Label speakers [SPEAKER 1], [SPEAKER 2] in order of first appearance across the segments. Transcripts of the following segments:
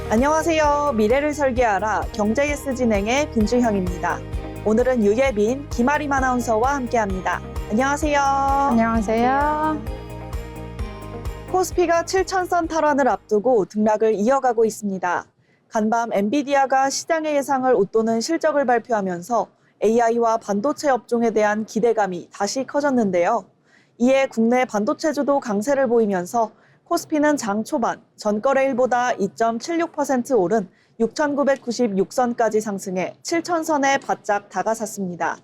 [SPEAKER 1] 안녕하세요. 미래를 설계하라 경제예스 진행의 빈주형입니다. 오늘은 유예빈, 김아림 아나운서와 함께합니다. 안녕하세요.
[SPEAKER 2] 안녕하세요.
[SPEAKER 1] 코스피가 7,000선 탈환을 앞두고 등락을 이어가고 있습니다. 간밤 엔비디아가 시장의 예상을 웃도는 실적을 발표하면서 AI와 반도체 업종에 대한 기대감이 다시 커졌는데요. 이에 국내 반도체주도 강세를 보이면서 코스피는 장 초반 전거래일보다 2.76% 오른 6,996선까지 상승해 7,000선에 바짝 다가섰습니다.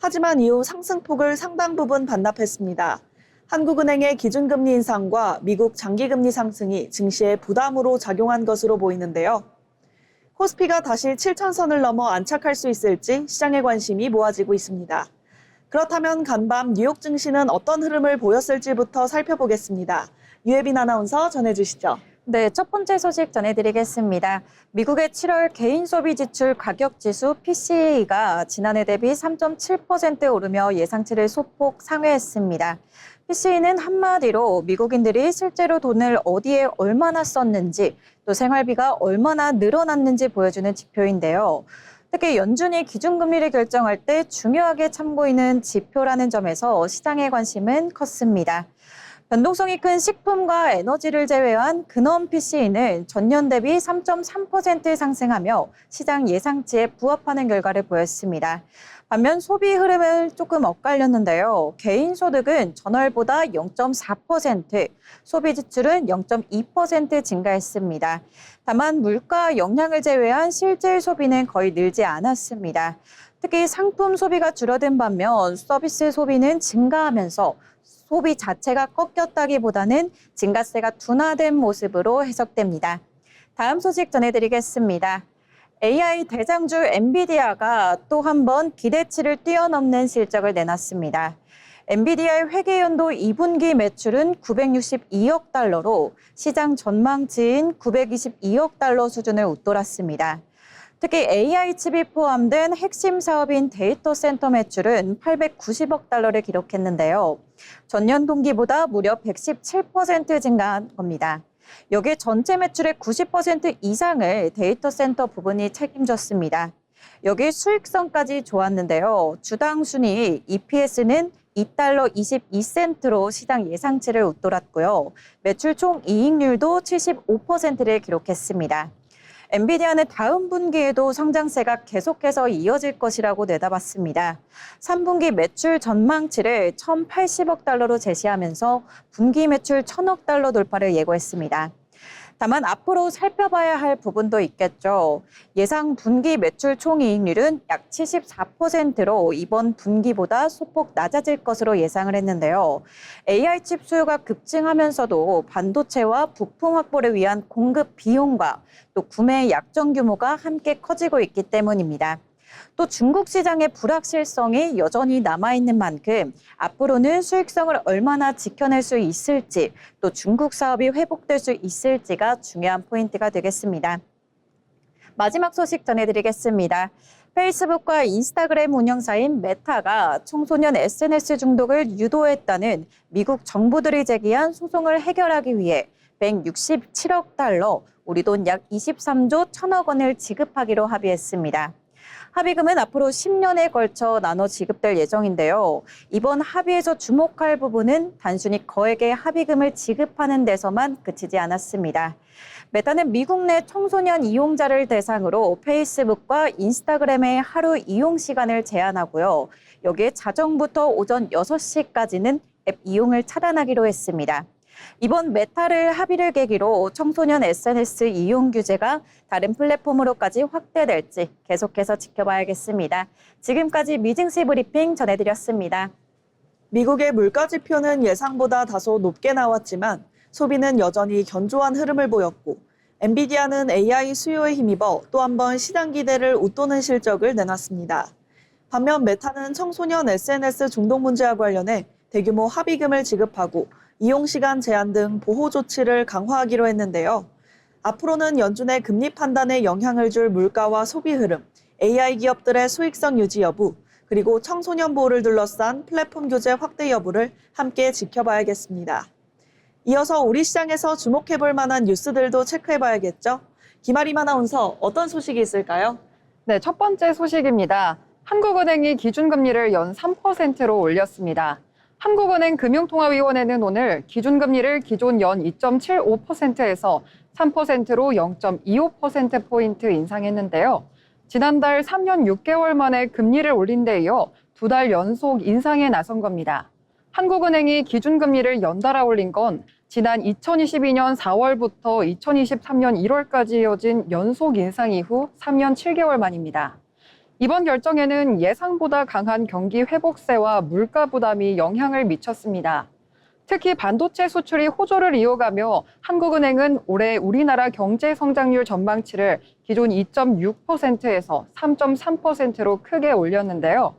[SPEAKER 1] 하지만 이후 상승폭을 상당 부분 반납했습니다. 한국은행의 기준금리 인상과 미국 장기금리 상승이 증시에 부담으로 작용한 것으로 보이는데요. 코스피가 다시 7,000선을 넘어 안착할 수 있을지 시장의 관심이 모아지고 있습니다. 그렇다면 간밤 뉴욕 증시는 어떤 흐름을 보였을지부터 살펴보겠습니다. 유예빈 아나운서 전해주시죠.
[SPEAKER 2] 네, 첫 번째 소식 전해드리겠습니다. 미국의 7월 개인 소비 지출 가격 지수 PCE가 지난해 대비 3.7% 오르며 예상치를 소폭 상회했습니다. PCE는 한마디로 미국인들이 실제로 돈을 어디에 얼마나 썼는지 또 생활비가 얼마나 늘어났는지 보여주는 지표인데요. 특히 연준이 기준금리를 결정할 때 중요하게 참고하는 지표라는 점에서 시장의 관심은 컸습니다. 변동성이 큰 식품과 에너지를 제외한 근원 PCE는 전년 대비 3.3% 상승하며 시장 예상치에 부합하는 결과를 보였습니다. 반면 소비 흐름을 조금 엇갈렸는데요. 개인 소득은 전월보다 0.4%, 소비 지출은 0.2% 증가했습니다. 다만 물가 영향을 제외한 실질 소비는 거의 늘지 않았습니다. 특히 상품 소비가 줄어든 반면 서비스 소비는 증가하면서 소비 자체가 꺾였다기보다는 증가세가 둔화된 모습으로 해석됩니다. 다음 소식 전해드리겠습니다. AI 대장주 엔비디아가 또 한 번 기대치를 뛰어넘는 실적을 내놨습니다. 엔비디아의 회계연도 2분기 매출은 962억 달러로 시장 전망치인 922억 달러 수준을 웃돌았습니다. 특히 AI 칩이 포함된 핵심 사업인 데이터 센터 매출은 890억 달러를 기록했는데요. 전년 동기보다 무려 117% 증가한 겁니다. 여기에 전체 매출의 90% 이상을 데이터 센터 부분이 책임졌습니다. 여기 수익성까지 좋았는데요. 주당 순이익 EPS는 2달러 22센트로 시장 예상치를 웃돌았고요. 매출 총 이익률도 75%를 기록했습니다. 엔비디아는 다음 분기에도 성장세가 계속해서 이어질 것이라고 내다봤습니다. 3분기 매출 전망치를 1,080억 달러로 제시하면서 분기 매출 1,000억 달러 돌파를 예고했습니다. 다만 앞으로 살펴봐야 할 부분도 있겠죠. 예상 분기 매출 총이익률은 약 74%로 이번 분기보다 소폭 낮아질 것으로 예상을 했는데요. AI 칩 수요가 급증하면서도 반도체와 부품 확보를 위한 공급 비용과 또 구매 약정 규모가 함께 커지고 있기 때문입니다. 또 중국 시장의 불확실성이 여전히 남아있는 만큼 앞으로는 수익성을 얼마나 지켜낼 수 있을지 또 중국 사업이 회복될 수 있을지가 중요한 포인트가 되겠습니다. 마지막 소식 전해드리겠습니다. 페이스북과 인스타그램 운영사인 메타가 청소년 SNS 중독을 유도했다는 미국 정부들이 제기한 소송을 해결하기 위해 167억 달러, 우리 돈 약 23조 1천억 원을 지급하기로 합의했습니다. 합의금은 앞으로 10년에 걸쳐 나눠 지급될 예정인데요. 이번 합의에서 주목할 부분은 단순히 거액의 합의금을 지급하는 데서만 그치지 않았습니다. 메타는 미국 내 청소년 이용자를 대상으로 페이스북과 인스타그램의 하루 이용 시간을 제한하고요. 여기에 자정부터 오전 6시까지는 앱 이용을 차단하기로 했습니다. 이번 메타를 합의를 계기로 청소년 SNS 이용 규제가 다른 플랫폼으로까지 확대될지 계속해서 지켜봐야겠습니다. 지금까지 미증시 브리핑 전해드렸습니다.
[SPEAKER 1] 미국의 물가 지표는 예상보다 다소 높게 나왔지만 소비는 여전히 견조한 흐름을 보였고 엔비디아는 AI 수요에 힘입어 또 한 번 시장 기대를 웃도는 실적을 내놨습니다. 반면 메타는 청소년 SNS 중독 문제와 관련해 대규모 합의금을 지급하고 이용시간 제한 등 보호 조치를 강화하기로 했는데요. 앞으로는 연준의 금리 판단에 영향을 줄 물가와 소비 흐름, AI 기업들의 수익성 유지 여부, 그리고 청소년 보호를 둘러싼 플랫폼 규제 확대 여부를 함께 지켜봐야겠습니다. 이어서 우리 시장에서 주목해볼 만한 뉴스들도 체크해봐야겠죠? 김아림 아나운서, 어떤 소식이 있을까요?
[SPEAKER 3] 네, 첫 번째 소식입니다. 한국은행이 기준금리를 연 3%로 올렸습니다. 한국은행 금융통화위원회는 오늘 기준금리를 기존 연 2.75%에서 3%로 0.25%포인트 인상했는데요. 지난달 3년 6개월 만에 금리를 올린 데 이어 2달 연속 인상에 나선 겁니다. 한국은행이 기준금리를 연달아 올린 건 지난 2022년 4월부터 2023년 1월까지 이어진 연속 인상 이후 3년 7개월 만입니다. 이번 결정에는 예상보다 강한 경기 회복세와 물가 부담이 영향을 미쳤습니다. 특히 반도체 수출이 호조를 이어가며 한국은행은 올해 우리나라 경제 성장률 전망치를 기존 2.6%에서 3.3%로 크게 올렸는데요.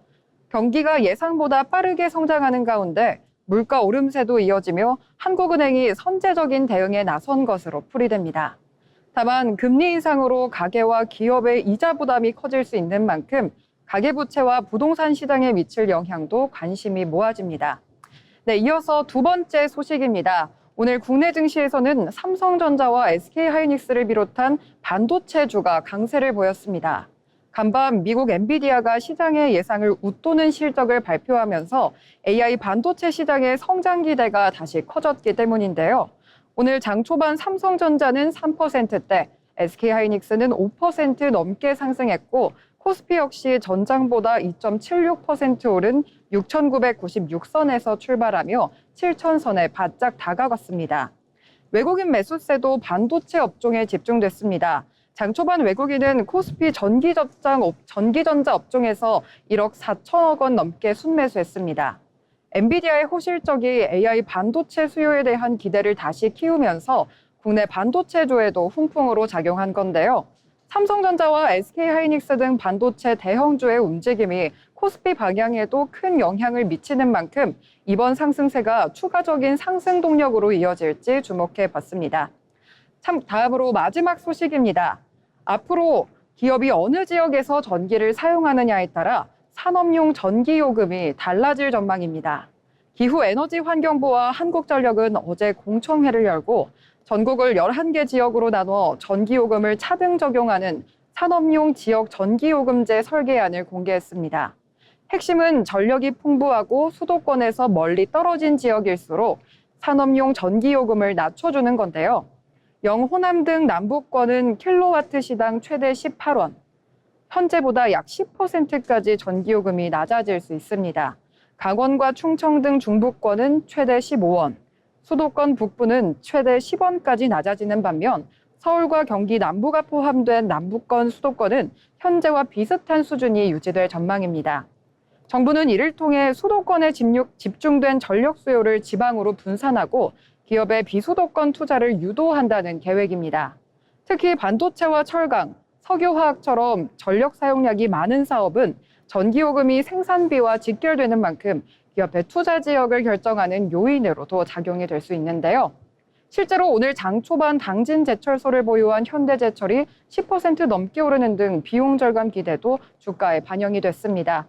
[SPEAKER 3] 경기가 예상보다 빠르게 성장하는 가운데 물가 오름세도 이어지며 한국은행이 선제적인 대응에 나선 것으로 풀이됩니다. 다만 금리 인상으로 가계와 기업의 이자 부담이 커질 수 있는 만큼 가계부채와 부동산 시장에 미칠 영향도 관심이 모아집니다. 네, 이어서 두 번째 소식입니다. 오늘 국내 증시에서는 삼성전자와 SK하이닉스를 비롯한 반도체주가 강세를 보였습니다. 간밤 미국 엔비디아가 시장의 예상을 웃도는 실적을 발표하면서 AI 반도체 시장의 성장 기대가 다시 커졌기 때문인데요. 오늘 장 초반 삼성전자는 3%대, SK하이닉스는 5% 넘게 상승했고 코스피 역시 전장보다 2.76% 오른 6,996선에서 출발하며 7,000선에 바짝 다가갔습니다. 외국인 매수세도 반도체 업종에 집중됐습니다. 장 초반 외국인은 코스피 전기전자 업종에서 1억 4천억 원 넘게 순매수했습니다. 엔비디아의 호실적이 AI 반도체 수요에 대한 기대를 다시 키우면서 국내 반도체주에도 훈풍으로 작용한 건데요. 삼성전자와 SK하이닉스 등 반도체 대형주의 움직임이 코스피 방향에도 큰 영향을 미치는 만큼 이번 상승세가 추가적인 상승 동력으로 이어질지 주목해 봤습니다. 다음으로 마지막 소식입니다. 앞으로 기업이 어느 지역에서 전기를 사용하느냐에 따라 산업용 전기요금이 달라질 전망입니다. 기후에너지환경부와 한국전력은 어제 공청회를 열고 전국을 11개 지역으로 나눠 전기요금을 차등 적용하는 산업용 지역 전기요금제 설계안을 공개했습니다. 핵심은 전력이 풍부하고 수도권에서 멀리 떨어진 지역일수록 산업용 전기요금을 낮춰주는 건데요. 영호남 등 남부권은 킬로와트 시당 최대 18원, 현재보다 약 10%까지 전기요금이 낮아질 수 있습니다. 강원과 충청 등 중부권은 최대 15원, 수도권 북부는 최대 10원까지 낮아지는 반면 서울과 경기 남부가 포함된 남부권 수도권은 현재와 비슷한 수준이 유지될 전망입니다. 정부는 이를 통해 수도권에 집중된 전력 수요를 지방으로 분산하고 기업의 비수도권 투자를 유도한다는 계획입니다. 특히 반도체와 철강, 석유화학처럼 전력 사용량이 많은 사업은 전기요금이 생산비와 직결되는 만큼 기업의 투자 지역을 결정하는 요인으로도 작용이 될 수 있는데요. 실제로 오늘 장 초반 당진 제철소를 보유한 현대제철이 10% 넘게 오르는 등 비용 절감 기대도 주가에 반영이 됐습니다.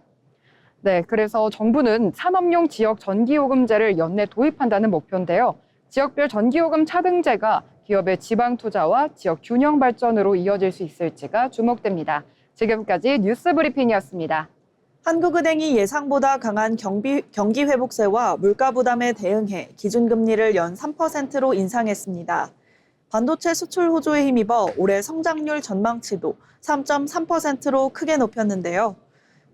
[SPEAKER 3] 네, 그래서 정부는 산업용 지역 전기요금제를 연내 도입한다는 목표인데요. 지역별 전기요금 차등제가 기업의 지방 투자와 지역 균형 발전으로 이어질 수 있을지가 주목됩니다. 지금까지 뉴스 브리핑이었습니다.
[SPEAKER 1] 한국은행이 예상보다 강한 경기 회복세와 물가 부담에 대응해 기준금리를 연 3%로 인상했습니다. 반도체 수출 호조에 힘입어 올해 성장률 전망치도 3.3%로 크게 높였는데요.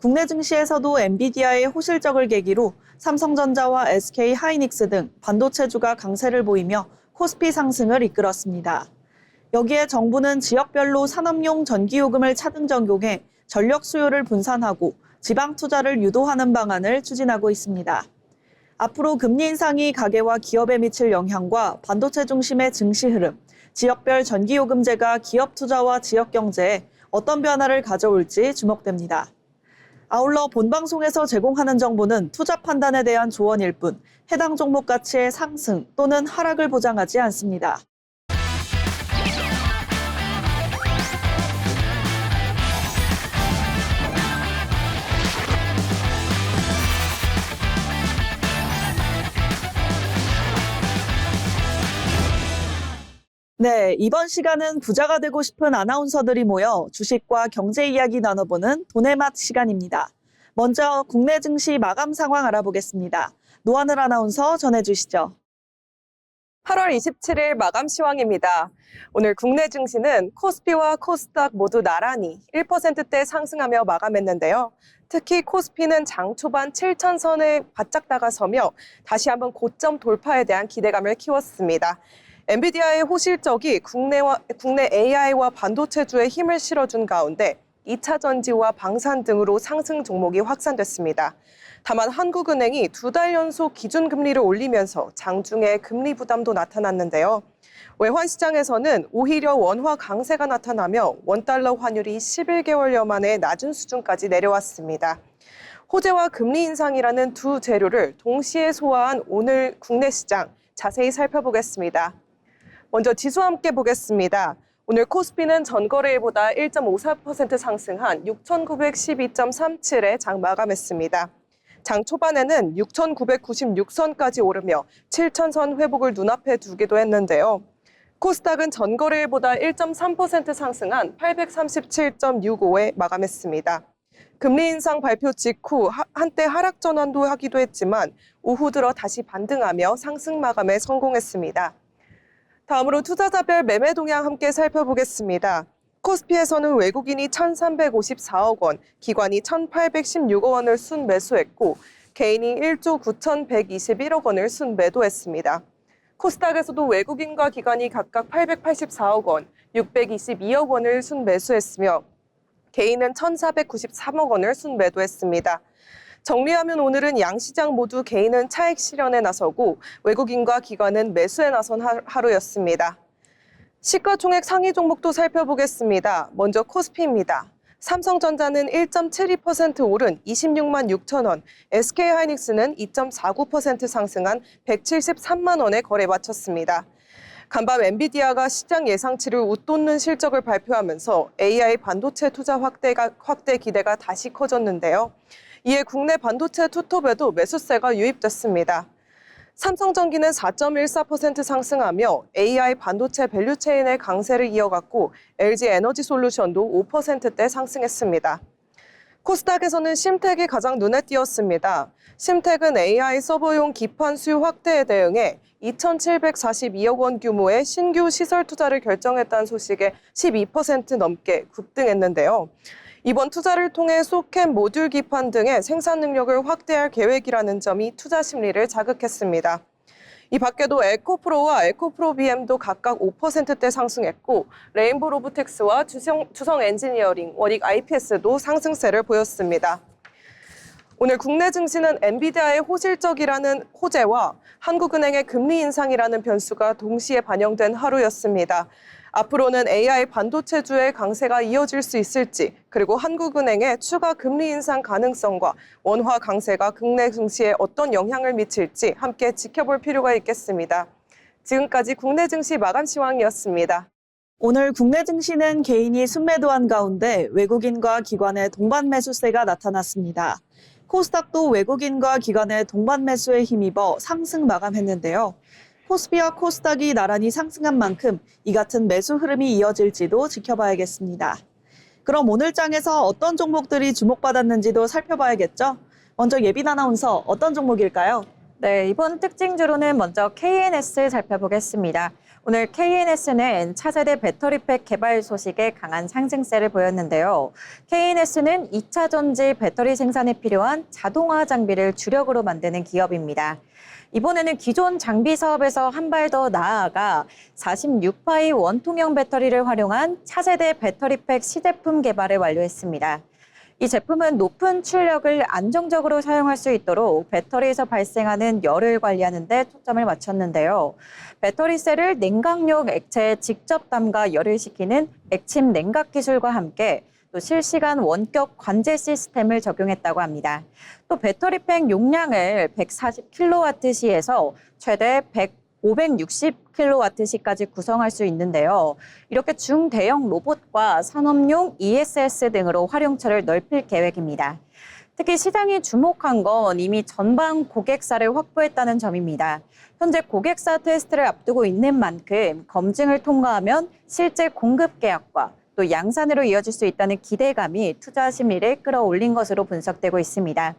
[SPEAKER 1] 국내 증시에서도 엔비디아의 호실적을 계기로 삼성전자와 SK하이닉스 등 반도체주가 강세를 보이며 코스피 상승을 이끌었습니다. 여기에 정부는 지역별로 산업용 전기요금을 차등 적용해 전력 수요를 분산하고 지방 투자를 유도하는 방안을 추진하고 있습니다. 앞으로 금리 인상이 가계와 기업에 미칠 영향과 반도체 중심의 증시 흐름, 지역별 전기요금제가 기업 투자와 지역 경제에 어떤 변화를 가져올지 주목됩니다. 아울러 본방송에서 제공하는 정보는 투자 판단에 대한 조언일 뿐 해당 종목 가치의 상승 또는 하락을 보장하지 않습니다. 네, 이번 시간은 부자가 되고 싶은 아나운서들이 모여 주식과 경제 이야기 나눠보는 돈의 맛 시간입니다. 먼저 국내 증시 마감 상황 알아보겠습니다. 노하늘 아나운서 전해주시죠.
[SPEAKER 4] 8월 27일 마감 시황입니다. 오늘 국내 증시는 코스피와 코스닥 모두 나란히 1%대 상승하며 마감했는데요. 특히 코스피는 장 초반 7,000선을 바짝 다가서며 다시 한번 고점 돌파에 대한 기대감을 키웠습니다. 엔비디아의 호실적이 국내 AI와 반도체주에 힘을 실어준 가운데 2차 전지와 방산 등으로 상승 종목이 확산됐습니다. 다만 한국은행이 2달 연속 기준금리를 올리면서 장중에 금리 부담도 나타났는데요. 외환시장에서는 오히려 원화 강세가 나타나며 원달러 환율이 11개월여 만에 낮은 수준까지 내려왔습니다. 호재와 금리 인상이라는 두 재료를 동시에 소화한 오늘 국내 시장 자세히 살펴보겠습니다. 먼저 지수와 함께 보겠습니다. 오늘 코스피는 전거래일보다 1.54% 상승한 6,912.37에 장 마감했습니다. 장 초반에는 6,996선까지 오르며 7,000선 회복을 눈앞에 두기도 했는데요. 코스닥은 전거래일보다 1.3% 상승한 837.65에 마감했습니다. 금리 인상 발표 직후 한때 하락 전환도 하기도 했지만 오후 들어 다시 반등하며 상승 마감에 성공했습니다. 다음으로 투자자별 매매 동향 함께 살펴보겠습니다. 코스피에서는 외국인이 1,354억 원, 기관이 1,816억 원을 순매수했고 개인이 1조 9,121억 원을 순매도했습니다. 코스닥에서도 외국인과 기관이 각각 884억 원, 622억 원을 순매수했으며 개인은 1,493억 원을 순매도했습니다. 정리하면 오늘은 양시장 모두 개인은 차익 실현에 나서고 외국인과 기관은 매수에 나선 하루였습니다. 시가총액 상위 종목도 살펴보겠습니다. 먼저 코스피입니다. 삼성전자는 1.72% 오른 26만 6천 원, SK하이닉스는 2.49% 상승한 173만 원에 거래 마쳤습니다. 간밤 엔비디아가 시장 예상치를 웃돋는 실적을 발표하면서 AI 반도체 투자 확대 기대가 다시 커졌는데요. 이에 국내 반도체 투톱에도 매수세가 유입됐습니다. 삼성전기는 4.14% 상승하며 AI 반도체 밸류체인의 강세를 이어갔고 LG에너지솔루션도 5%대 상승했습니다. 코스닥에서는 심텍이 가장 눈에 띄었습니다. 심텍은 AI 서버용 기판 수요 확대에 대응해 2,742억 원 규모의 신규 시설 투자를 결정했다는 소식에 12% 넘게 급등했는데요. 이번 투자를 통해 소켓 모듈 기판 등의 생산 능력을 확대할 계획이라는 점이 투자 심리를 자극했습니다. 이 밖에도 에코프로와 에코프로비엠도 각각 5%대 상승했고 레인보 로보텍스와 주성 엔지니어링, 원익 IPS도 상승세를 보였습니다. 오늘 국내 증시는 엔비디아의 호실적이라는 호재와 한국은행의 금리 인상이라는 변수가 동시에 반영된 하루였습니다. 앞으로는 AI 반도체주의 강세가 이어질 수 있을지, 그리고 한국은행의 추가 금리 인상 가능성과 원화 강세가 국내 증시에 어떤 영향을 미칠지 함께 지켜볼 필요가 있겠습니다. 지금까지 국내 증시 마감 시황이었습니다.
[SPEAKER 1] 오늘 국내 증시는 개인이 순매도한 가운데 외국인과 기관의 동반 매수세가 나타났습니다. 코스닥도 외국인과 기관의 동반 매수에 힘입어 상승 마감했는데요. 코스피와 코스닥이 나란히 상승한 만큼 이 같은 매수 흐름이 이어질지도 지켜봐야겠습니다. 그럼 오늘 장에서 어떤 종목들이 주목받았는지도 살펴봐야겠죠? 먼저 예빈 아나운서 어떤 종목일까요?
[SPEAKER 2] 네, 이번 특징주로는 먼저 KNS 살펴보겠습니다. 오늘 KNS는 차세대 배터리팩 개발 소식에 강한 상승세를 보였는데요. KNS는 2차 전지 배터리 생산에 필요한 자동화 장비를 주력으로 만드는 기업입니다. 이번에는 기존 장비 사업에서 한 발 더 나아가 46파이 원통형 배터리를 활용한 차세대 배터리팩 시제품 개발을 완료했습니다. 이 제품은 높은 출력을 안정적으로 사용할 수 있도록 배터리에서 발생하는 열을 관리하는 데 초점을 맞췄는데요. 배터리셀을 냉각용 액체에 직접 담가 열을 식히는 액침 냉각 기술과 함께 또 실시간 원격 관제 시스템을 적용했다고 합니다. 또 배터리팩 용량을 140kWh에서 최대 560kWh까지 구성할 수 있는데요. 이렇게 중대형 로봇과 산업용 ESS 등으로 활용처를 넓힐 계획입니다. 특히 시장이 주목한 건 이미 전방 고객사를 확보했다는 점입니다. 현재 고객사 테스트를 앞두고 있는 만큼 검증을 통과하면 실제 공급 계약과 또 양산으로 이어질 수 있다는 기대감이 투자 심리를 끌어올린 것으로 분석되고 있습니다.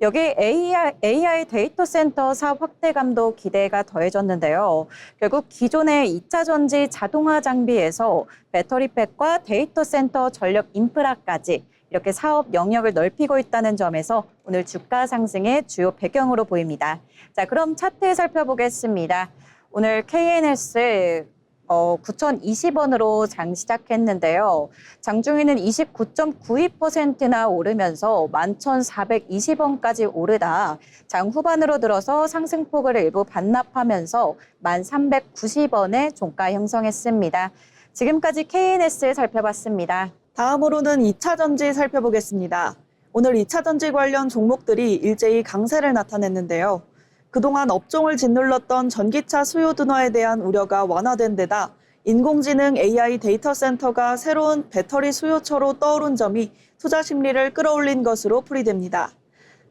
[SPEAKER 2] 여기 AI 데이터 센터 사업 확대감도 기대가 더해졌는데요. 결국 기존의 2차 전지 자동화 장비에서 배터리팩과 데이터 센터 전력 인프라까지 이렇게 사업 영역을 넓히고 있다는 점에서 오늘 주가 상승의 주요 배경으로 보입니다. 자, 그럼 차트 살펴보겠습니다. 오늘 KNS 9,020원으로 장 시작했는데요. 장중에는 29.92%나 오르면서 11,420원까지 오르다 장 후반으로 들어서 상승폭을 일부 반납하면서 1,390원에 종가 형성했습니다. 지금까지 KNS 살펴봤습니다.
[SPEAKER 1] 다음으로는 2차 전지 살펴보겠습니다. 오늘 2차 전지 관련 종목들이 일제히 강세를 나타냈는데요. 그동안 업종을 짓눌렀던 전기차 수요 둔화에 대한 우려가 완화된 데다 인공지능 AI 데이터 센터가 새로운 배터리 수요처로 떠오른 점이 투자 심리를 끌어올린 것으로 풀이됩니다.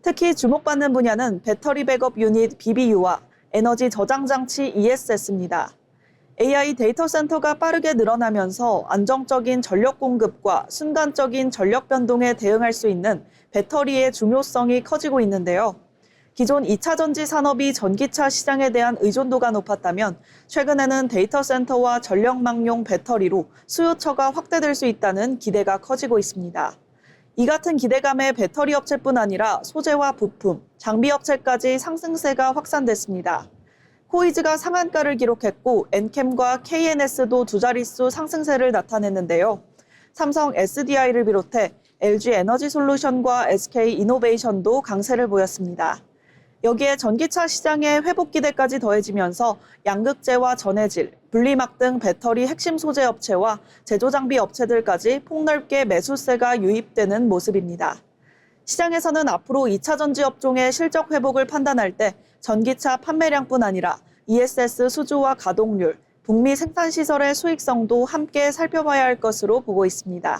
[SPEAKER 1] 특히 주목받는 분야는 배터리 백업 유닛 BBU와 에너지 저장 장치 ESS입니다. AI 데이터 센터가 빠르게 늘어나면서 안정적인 전력 공급과 순간적인 전력 변동에 대응할 수 있는 배터리의 중요성이 커지고 있는데요. 기존 2차 전지 산업이 전기차 시장에 대한 의존도가 높았다면 최근에는 데이터 센터와 전력망용 배터리로 수요처가 확대될 수 있다는 기대가 커지고 있습니다. 이 같은 기대감에 배터리 업체뿐 아니라 소재와 부품, 장비 업체까지 상승세가 확산됐습니다. 코이즈가 상한가를 기록했고 엔캠과 KNS도 두 자릿수 상승세를 나타냈는데요. 삼성 SDI를 비롯해 LG 에너지솔루션과 SK 이노베이션도 강세를 보였습니다. 여기에 전기차 시장의 회복 기대까지 더해지면서 양극재와 전해질, 분리막 등 배터리 핵심 소재 업체와 제조장비 업체들까지 폭넓게 매수세가 유입되는 모습입니다. 시장에서는 앞으로 2차 전지 업종의 실적 회복을 판단할 때 전기차 판매량뿐 아니라 ESS 수주와 가동률, 북미 생산시설의 수익성도 함께 살펴봐야 할 것으로 보고 있습니다.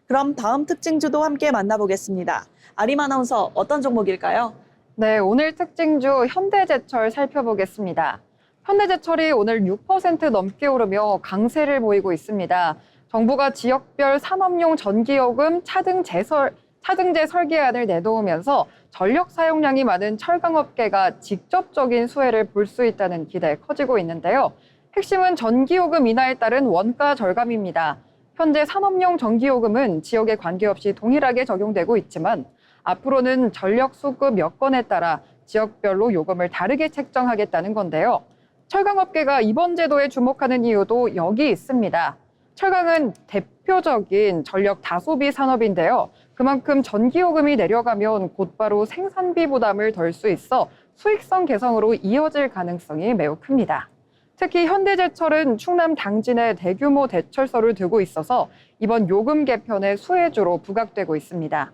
[SPEAKER 1] 그럼 다음 특징주도 함께 만나보겠습니다. 아림 아나운서, 어떤 종목일까요?
[SPEAKER 3] 네, 오늘 특징주 현대제철 살펴보겠습니다. 현대제철이 오늘 6% 넘게 오르며 강세를 보이고 있습니다. 정부가 지역별 산업용 전기요금 차등제 설계안을 내놓으면서 전력 사용량이 많은 철강업계가 직접적인 수혜를 볼 수 있다는 기대 커지고 있는데요. 핵심은 전기요금 인하에 따른 원가 절감입니다. 현재 산업용 전기요금은 지역에 관계없이 동일하게 적용되고 있지만 앞으로는 전력 수급 여건에 따라 지역별로 요금을 다르게 책정하겠다는 건데요. 철강업계가 이번 제도에 주목하는 이유도 여기 있습니다. 철강은 대표적인 전력 다소비 산업인데요. 그만큼 전기요금이 내려가면 곧바로 생산비 부담을 덜 수 있어 수익성 개선으로 이어질 가능성이 매우 큽니다. 특히 현대제철은 충남 당진에 대규모 대철소를 두고 있어서 이번 요금 개편의 수혜주로 부각되고 있습니다.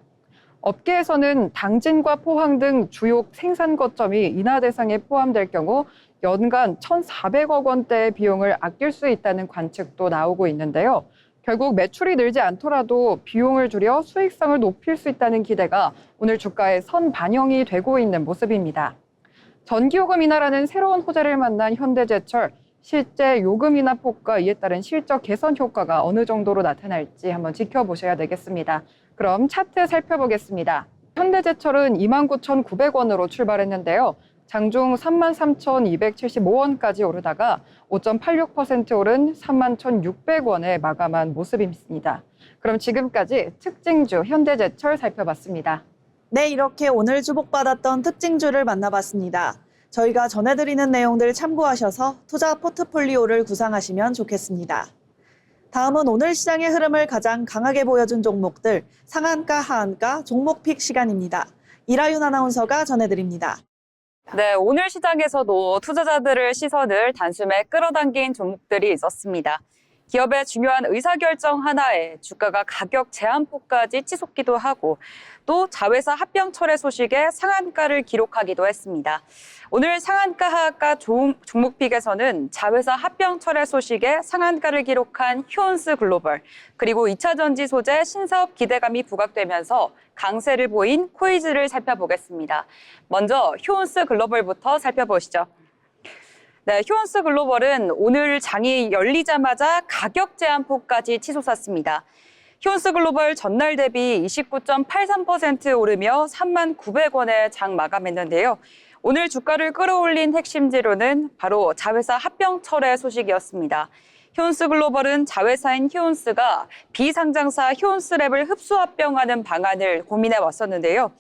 [SPEAKER 3] 업계에서는 당진과 포항 등 주요 생산 거점이 인하 대상에 포함될 경우 연간 1,400억 원대의 비용을 아낄 수 있다는 관측도 나오고 있는데요. 결국 매출이 늘지 않더라도 비용을 줄여 수익성을 높일 수 있다는 기대가 오늘 주가에 선반영이 되고 있는 모습입니다. 전기요금 인하라는 새로운 호재를 만난 현대제철, 실제 요금 인하 폭과 이에 따른 실적 개선 효과가 어느 정도로 나타날지 한번 지켜보셔야 되겠습니다. 그럼 차트 살펴보겠습니다. 현대제철은 29,900원으로 출발했는데요. 장중 33,275원까지 오르다가 5.86% 오른 31,600원에 마감한 모습입니다. 그럼 지금까지 특징주 현대제철 살펴봤습니다.
[SPEAKER 1] 네, 이렇게 오늘 주목받았던 특징주를 만나봤습니다. 저희가 전해드리는 내용들 참고하셔서 투자 포트폴리오를 구상하시면 좋겠습니다. 다음은 오늘 시장의 흐름을 가장 강하게 보여준 종목들 상한가, 하한가, 종목픽 시간입니다. 이라윤 아나운서가 전해드립니다.
[SPEAKER 5] 네, 오늘 시장에서도 투자자들의 시선을 단숨에 끌어당긴 종목들이 있었습니다. 기업의 중요한 의사결정 하나에 주가가 가격 제한폭까지 치솟기도 하고 또 자회사 합병 철회 소식에 상한가를 기록하기도 했습니다. 오늘 상한가 종목픽에서는 자회사 합병 철회 소식에 상한가를 기록한 휴온스 글로벌 그리고 2차전지 소재 신사업 기대감이 부각되면서 강세를 보인 코이즈를 살펴보겠습니다. 먼저 휴온스 글로벌부터 살펴보시죠. 네, 휴온스 글로벌은 오늘 장이 열리자마자 가격 제한폭까지 치솟았습니다. 휴온스 글로벌 전날 대비 29.83% 오르며 39,900원에 장 마감했는데요. 오늘 주가를 끌어올린 핵심 재료는 바로 자회사 합병 철회 소식이었습니다. 휴온스 글로벌은 자회사인 휴온스가 비상장사 휴온스랩을 흡수 합병하는 방안을 고민해 왔었는데요.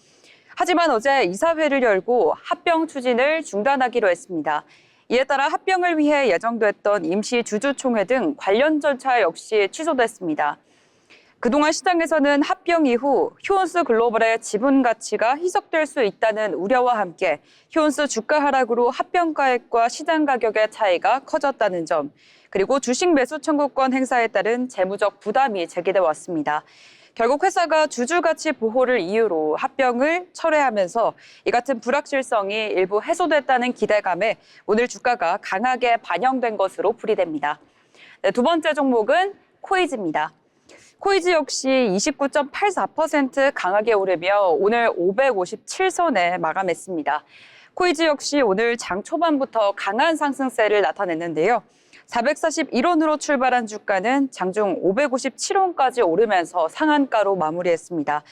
[SPEAKER 5] 하지만 어제 이사회를 열고 합병 추진을 중단하기로 했습니다. 이에 따라 합병을 위해 예정됐던 임시 주주총회 등 관련 절차 역시 취소됐습니다. 그동안 시장에서는 합병 이후 휴온스 글로벌의 지분 가치가 희석될 수 있다는 우려와 함께 휴온스 주가 하락으로 합병가액과 시장 가격의 차이가 커졌다는 점, 그리고 주식 매수 청구권 행사에 따른 재무적 부담이 제기돼 왔습니다. 결국 회사가 주주 가치 보호를 이유로 합병을 철회하면서 이 같은 불확실성이 일부 해소됐다는 기대감에 오늘 주가가 강하게 반영된 것으로 풀이됩니다. 네, 두 번째 종목은 코이즈입니다. 코이즈 역시 29.84% 강하게 오르며 오늘 557선에 마감했습니다. 코이즈 역시 오늘 장 초반부터 강한 상승세를 나타냈는데요. 441원으로 출발한 주가는 장중 557원까지 오르면서 상한가로 마무리했습니다.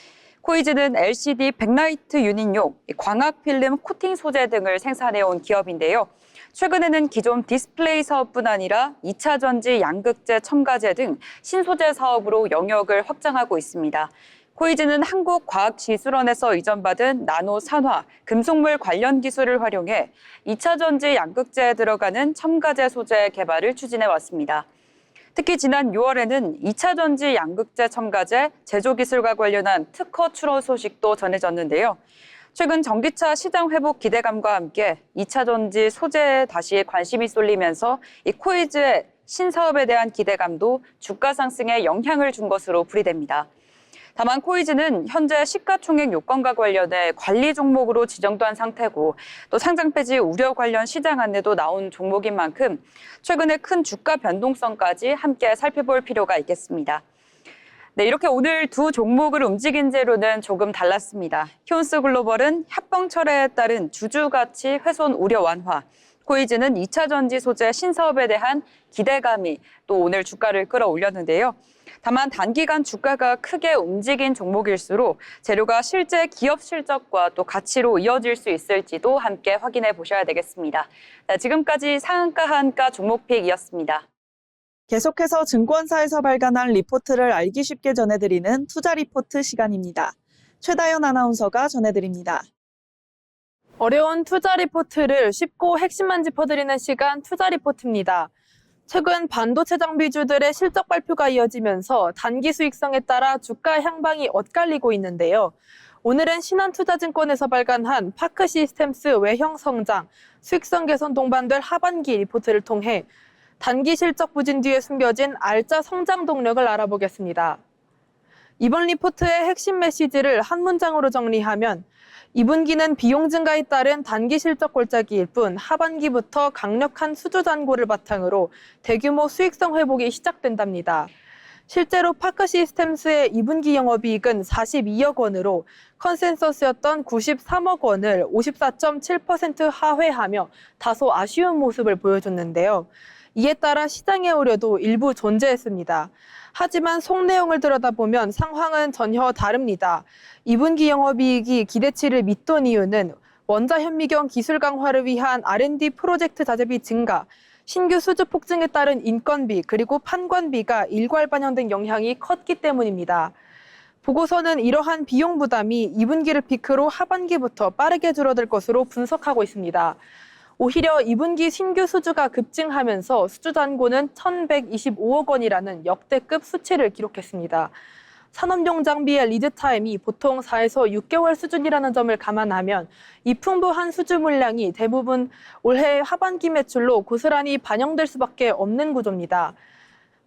[SPEAKER 5] 코이즈는 LCD 백라이트 유닛용, 광학 필름 코팅 소재 등을 생산해온 기업인데요. 최근에는 기존 디스플레이 사업뿐 아니라 2차 전지 양극재 첨가제 등 신소재 사업으로 영역을 확장하고 있습니다. 코이즈는 한국과학기술원에서 이전받은 나노 산화, 금속물 관련 기술을 활용해 2차 전지 양극재에 들어가는 첨가제 소재 개발을 추진해 왔습니다. 특히 지난 6월에는 2차 전지 양극재 첨가제 제조 기술과 관련한 특허 출원 소식도 전해졌는데요. 최근 전기차 시장 회복 기대감과 함께 2차 전지 소재에 다시 관심이 쏠리면서 이 코이즈의 신사업에 대한 기대감도 주가 상승에 영향을 준 것으로 풀이됩니다. 다만 코이즈는 현재 시가총액 요건과 관련해 관리 종목으로 지정된 상태고 또 상장 폐지 우려 관련 시장 안내도 나온 종목인 만큼 최근에 큰 주가 변동성까지 함께 살펴볼 필요가 있겠습니다. 네, 이렇게 오늘 두 종목을 움직인 재료는 조금 달랐습니다. 휴온스 글로벌은 합병 철회에 따른 주주 가치 훼손 우려 완화, 코이즈는 2차 전지 소재 신사업에 대한 기대감이 또 오늘 주가를 끌어올렸는데요. 다만 단기간 주가가 크게 움직인 종목일수록 재료가 실제 기업 실적과 또 가치로 이어질 수 있을지도 함께 확인해 보셔야 되겠습니다. 네, 지금까지 상한가 하한가 종목픽이었습니다.
[SPEAKER 1] 계속해서 증권사에서 발간한 리포트를 알기 쉽게 전해드리는 투자 리포트 시간입니다. 최다연 아나운서가 전해드립니다.
[SPEAKER 6] 어려운 투자 리포트를 쉽고 핵심만 짚어드리는 시간 투자 리포트입니다. 최근 반도체 장비주들의 실적 발표가 이어지면서 단기 수익성에 따라 주가 향방이 엇갈리고 있는데요. 오늘은 신한투자증권에서 발간한 파크 시스템스 외형 성장, 수익성 개선 동반될 하반기 리포트를 통해 단기 실적 부진 뒤에 숨겨진 알짜 성장 동력을 알아보겠습니다. 이번 리포트의 핵심 메시지를 한 문장으로 정리하면 2분기는 비용 증가에 따른 단기 실적 골짜기일 뿐 하반기부터 강력한 수주 잔고를 바탕으로 대규모 수익성 회복이 시작된답니다. 실제로 파크 시스템스의 2분기 영업이익은 42억 원으로 컨센서스였던 93억 원을 54.7% 하회하며 다소 아쉬운 모습을 보여줬는데요. 이에 따라 시장의 우려도 일부 존재했습니다. 하지만 속 내용을 들여다보면 상황은 전혀 다릅니다. 2분기 영업이익이 기대치를 밑돈 이유는 원자 현미경 기술 강화를 위한 R&D 프로젝트 자재비 증가, 신규 수주 폭증에 따른 인건비 그리고 판관비가 일괄 반영된 영향이 컸기 때문입니다. 보고서는 이러한 비용 부담이 2분기를 피크로 하반기부터 빠르게 줄어들 것으로 분석하고 있습니다. 오히려 2분기 신규 수주가 급증하면서 수주 잔고는 1,125억 원이라는 역대급 수치를 기록했습니다. 산업용 장비의 리드 타임이 보통 4에서 6개월 수준이라는 점을 감안하면 이 풍부한 수주 물량이 대부분 올해 하반기 매출로 고스란히 반영될 수밖에 없는 구조입니다.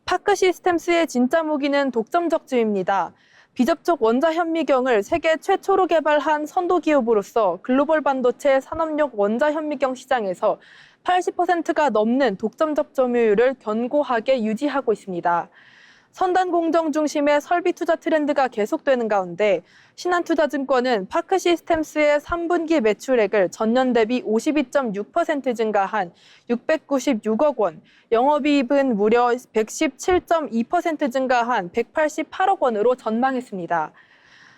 [SPEAKER 6] 파크 시스템스의 진짜 무기는 독점 적재입니다. 비접촉 원자 현미경을 세계 최초로 개발한 선도 기업으로서 글로벌 반도체 산업용 원자 현미경 시장에서 80%가 넘는 독점 적점유율을 견고하게 유지하고 있습니다. 선단 공정 중심의 설비 투자 트렌드가 계속되는 가운데 신한투자증권은 파크 시스템스의 3분기 매출액을 전년 대비 52.6% 증가한 696억 원, 영업이익은 무려 117.2% 증가한 188억 원으로 전망했습니다.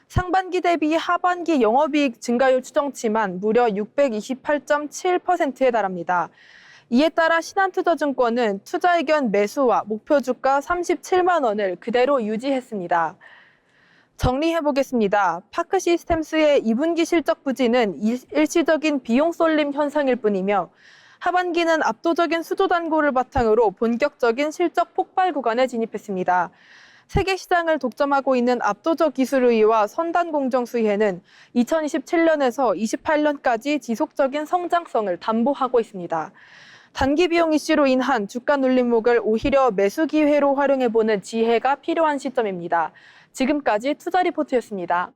[SPEAKER 6] 상반기 대비 하반기 영업이익 증가율 추정치만 무려 628.7%에 달합니다. 이에 따라 신한투자증권은 투자의견 매수와 목표 주가 37만 원을 그대로 유지했습니다. 정리해보겠습니다. 파크 시스템스의 2분기 실적 부진은 일시적인 비용 쏠림 현상일 뿐이며 하반기는 압도적인 수조 단고를 바탕으로 본격적인 실적 폭발 구간에 진입했습니다. 세계 시장을 독점하고 있는 압도적 기술 우위와 선단 공정 수혜는 2027년에서 28년까지 지속적인 성장성을 담보하고 있습니다. 단기 비용 이슈로 인한 주가 눌림목을 오히려 매수 기회로 활용해보는 지혜가 필요한 시점입니다. 지금까지 투자 리포트였습니다.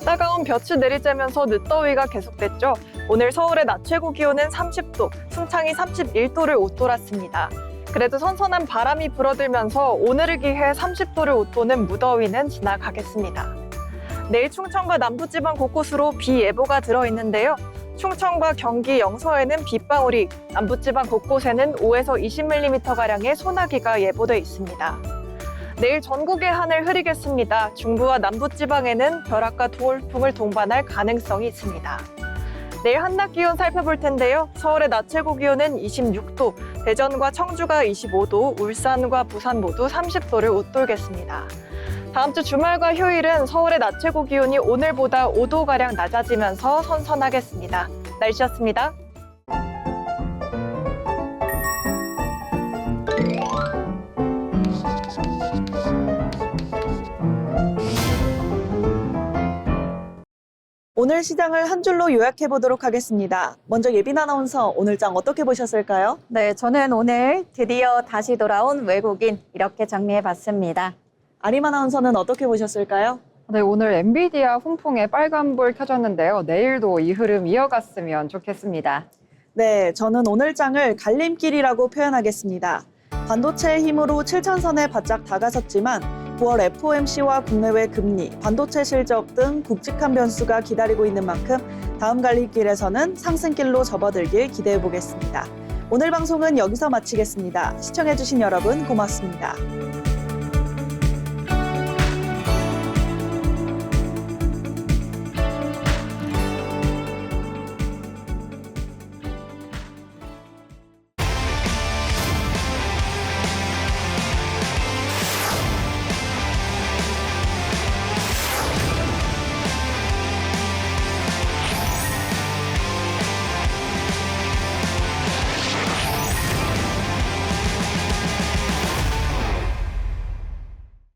[SPEAKER 7] 따가운 볕이 내리쬐면서 늦더위가 계속됐죠. 오늘 서울의 낮 최고 기온은 30도, 순창이 31도를 웃돌았습니다. 그래도 선선한 바람이 불어들면서 오늘을 기해 30도를 웃도는 무더위는 지나가겠습니다. 내일 충청과 남부지방 곳곳으로 비 예보가 들어있는데요. 충청과 경기 영서에는 빗방울이, 남부지방 곳곳에는 5에서 20mm가량의 소나기가 예보돼 있습니다. 내일 전국의 하늘 흐리겠습니다. 중부와 남부지방에는 벼락과 돌풍을 동반할 가능성이 있습니다. 내일 한낮 기온 살펴볼 텐데요. 서울의 낮 최고 기온은 26도, 대전과 청주가 25도, 울산과 부산 모두 30도를 웃돌겠습니다. 다음 주 주말과 휴일은 서울의 낮 최고 기온이 오늘보다 5도가량 낮아지면서 선선하겠습니다. 날씨였습니다.
[SPEAKER 1] 오늘 시장을 한 줄로 요약해 보도록 하겠습니다. 먼저 예빈 아나운서, 오늘 장 어떻게 보셨을까요?
[SPEAKER 2] 네, 저는 오늘 드디어 다시 돌아온 외국인 이렇게 정리해봤습니다.
[SPEAKER 1] 아림 아나운서는 어떻게 보셨을까요?
[SPEAKER 3] 네, 오늘 엔비디아 훈풍에 빨간불 켜졌는데요. 내일도 이 흐름 이어갔으면 좋겠습니다.
[SPEAKER 1] 네, 저는 오늘 장을 갈림길이라고 표현하겠습니다. 반도체의 힘으로 7천선에 바짝 다가섰지만 9월 FOMC와 국내외 금리, 반도체 실적 등 굵직한 변수가 기다리고 있는 만큼 다음 갈림길에서는 상승길로 접어들길 기대해 보겠습니다. 오늘 방송은 여기서 마치겠습니다. 시청해주신 여러분 고맙습니다.